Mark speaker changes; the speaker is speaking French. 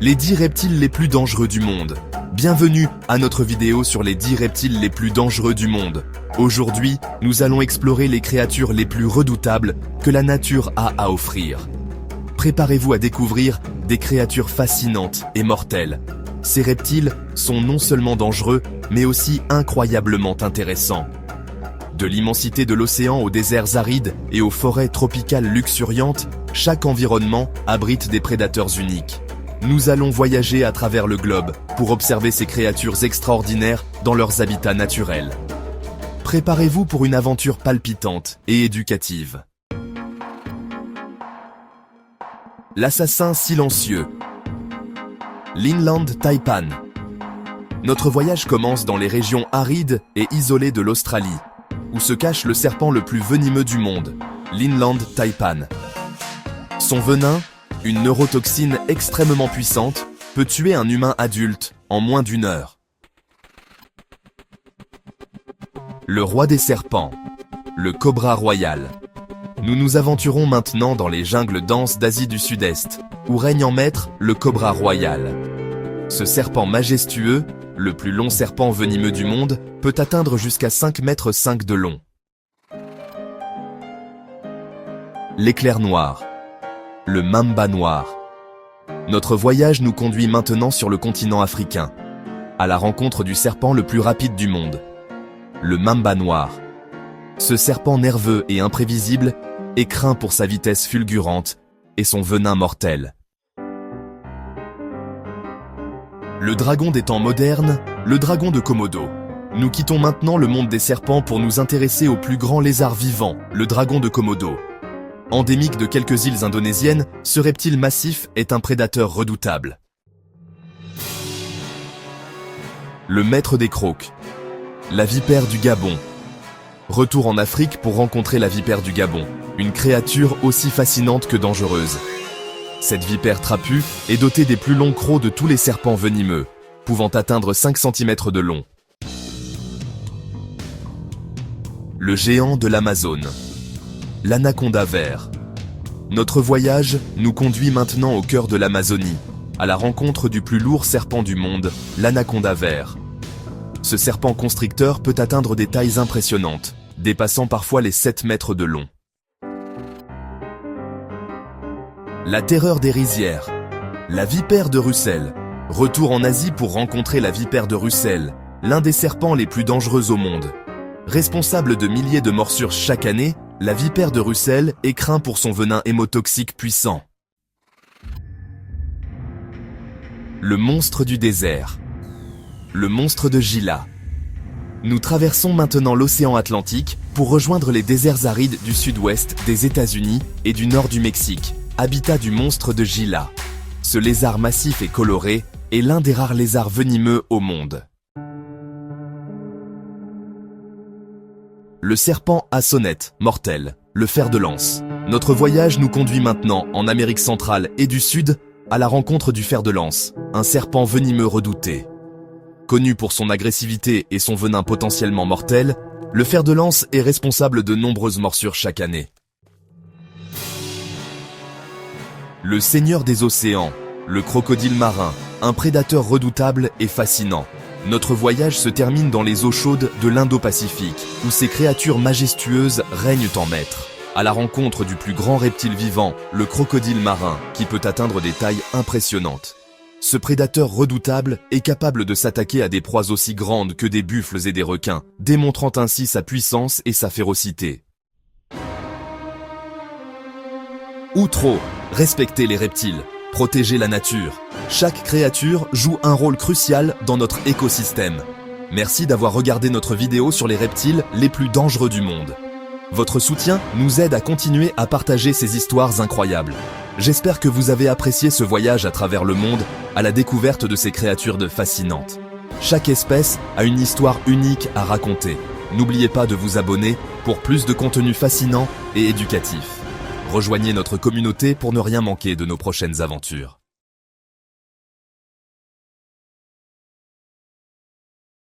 Speaker 1: Les 10 reptiles les plus dangereux du monde. Bienvenue à notre vidéo sur les 10 reptiles les plus dangereux du monde. Aujourd'hui, nous allons explorer les créatures les plus redoutables que la nature a à offrir. Préparez-vous à découvrir des créatures fascinantes et mortelles. Ces reptiles sont non seulement dangereux, mais aussi incroyablement intéressants. De l'immensité de l'océan aux déserts arides et aux forêts tropicales luxuriantes, chaque environnement abrite des prédateurs uniques. Nous allons voyager à travers le globe pour observer ces créatures extraordinaires dans leurs habitats naturels. Préparez-vous pour une aventure palpitante et éducative. L'assassin silencieux. L'inland taipan. Notre voyage commence dans les régions arides et isolées de l'Australie, où se cache le serpent le plus venimeux du monde, l'inland taipan. Son venin, une neurotoxine extrêmement puissante, peut tuer un humain adulte en moins d'1 heure. Le roi des serpents, le cobra royal. Nous nous aventurons maintenant dans les jungles denses d'Asie du Sud-Est, où règne en maître le cobra royal. Ce serpent majestueux, le plus long serpent venimeux du monde, peut atteindre jusqu'à 5,5 mètres de long. L'éclair noir. Le mamba noir. Notre voyage nous conduit maintenant sur le continent africain, à la rencontre du serpent le plus rapide du monde, le mamba noir. Ce serpent nerveux et imprévisible est craint pour sa vitesse fulgurante et son venin mortel. Le dragon des temps modernes, le dragon de Komodo. Nous quittons maintenant le monde des serpents pour nous intéresser au plus grand lézard vivant, le dragon de Komodo. Endémique de quelques îles indonésiennes, ce reptile massif est un prédateur redoutable. Le maître des crocs. La vipère du Gabon. Retour en Afrique pour rencontrer la vipère du Gabon, une créature aussi fascinante que dangereuse. Cette vipère trapue est dotée des plus longs crocs de tous les serpents venimeux, pouvant atteindre 5 cm de long. Le géant de l'Amazone. L'anaconda vert. Notre voyage nous conduit maintenant au cœur de l'Amazonie, à la rencontre du plus lourd serpent du monde, l'anaconda vert. Ce serpent constricteur peut atteindre des tailles impressionnantes, dépassant parfois les 7 mètres de long. La terreur des rizières. La vipère de Russell. Retour en Asie pour rencontrer la vipère de Russell, l'un des serpents les plus dangereux au monde. Responsable de milliers de morsures chaque année, la vipère de Russell est craint pour son venin hémotoxique puissant. Le monstre du désert. Le monstre de Gila. Nous traversons maintenant l'océan Atlantique pour rejoindre les déserts arides du sud-ouest des États-Unis et du nord du Mexique, habitat du monstre de Gila. Ce lézard massif et coloré est l'un des rares lézards venimeux au monde. Le serpent à sonnette, mortel, le fer de lance. Notre voyage nous conduit maintenant en Amérique centrale et du Sud à la rencontre du fer de lance, un serpent venimeux redouté. Connu pour son agressivité et son venin potentiellement mortel, le fer de lance est responsable de nombreuses morsures chaque année. Le seigneur des océans, le crocodile marin, un prédateur redoutable et fascinant. Notre voyage se termine dans les eaux chaudes de l'Indo-Pacifique, où ces créatures majestueuses règnent en maître, à la rencontre du plus grand reptile vivant, le crocodile marin, qui peut atteindre des tailles impressionnantes. Ce prédateur redoutable est capable de s'attaquer à des proies aussi grandes que des buffles et des requins, démontrant ainsi sa puissance et sa férocité. Outro, respectez les reptiles, protégez la nature. Chaque créature joue un rôle crucial dans notre écosystème. Merci d'avoir regardé notre vidéo sur les reptiles les plus dangereux du monde. Votre soutien nous aide à continuer à partager ces histoires incroyables. J'espère que vous avez apprécié ce voyage à travers le monde à la découverte de ces créatures fascinantes. Chaque espèce a une histoire unique à raconter. N'oubliez pas de vous abonner pour plus de contenu fascinant et éducatif. Rejoignez notre communauté pour ne rien manquer de nos prochaines aventures.